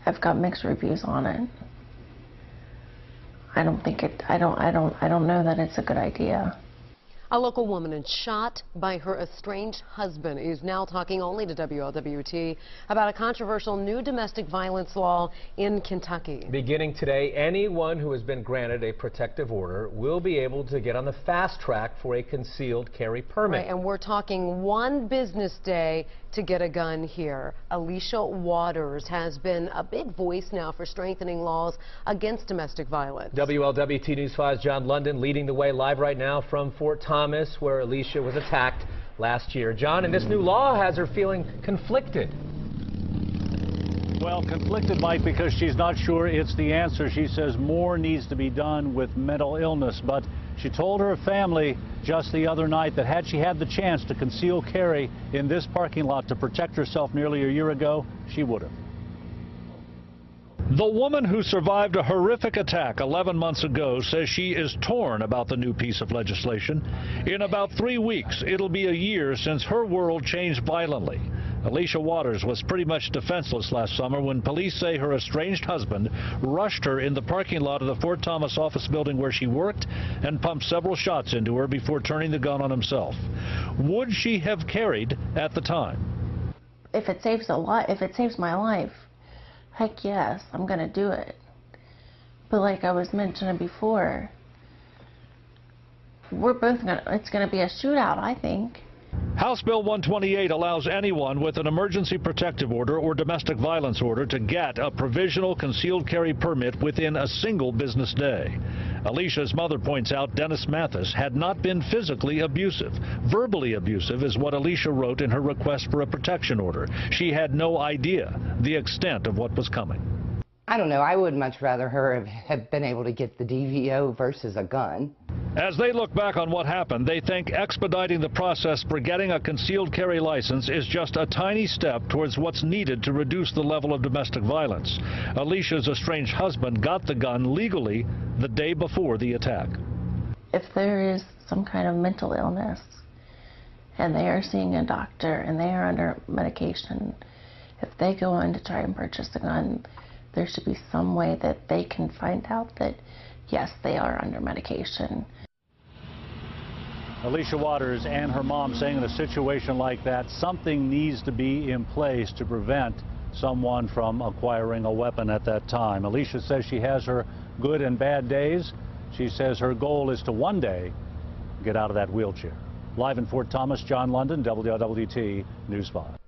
I've got mixed reviews on it. I don't know that it's a good idea. A local woman and shot by her estranged husband is now talking only to WLWT about a controversial new domestic violence law in Kentucky. Beginning today, anyone who has been granted a protective order will be able to get on the fast track for a concealed carry permit. Right, and we're talking one business day to get a gun here. Alisha Waters has been a big voice now for strengthening laws against domestic violence. WLWT News 5's John London leading the way live right now from Fort Thomas, where Alisha was attacked last year. John, and this new law has her feeling conflicted. Well, conflicted, Mike, because she's not sure it's the answer. She says more needs to be done with mental illness, but she told her family just the other night that had she had the chance to conceal carry in this parking lot to protect herself nearly a year ago, she would have. The woman who survived a horrific attack 11 months ago says she is torn about the new piece of legislation. In about 3 weeks, it'll be a year since her world changed violently. Alisha Waters was pretty much defenseless last summer when police say her estranged husband rushed her in the parking lot of the Fort Thomas office building where she worked and pumped several shots into her before turning the gun on himself. Would she have carried at the time? If it saves my life, heck yes, I'm gonna do it. But like I was mentioning before, it's gonna be a shootout, I think. House Bill 128 allows anyone with an emergency protective order or domestic violence order to get a provisional concealed carry permit within a single business day. Alisha's mother points out Dennis Mathis had not been physically abusive. Verbally abusive is what Alisha wrote in her request for a protection order. She had no idea the extent of what was coming. I don't know. I would much rather her have been able to get the DVO versus a gun. As they look back on what happened, they think expediting the process for getting a concealed carry license is just a tiny step towards what's needed to reduce the level of domestic violence. Alisha's estranged husband got the gun legally the day before the attack. If there is some kind of mental illness and they are seeing a doctor and they are under medication, if they go in to try and purchase a gun, there should be some way that they can find out that, yes, they are under medication. Alisha Waters and her mom saying in a situation like that, something needs to be in place to prevent someone from acquiring a weapon at that time. Alisha says she has her good and bad days. She says her goal is to one day get out of that wheelchair. Live in Fort Thomas, John London, WLWT News 5.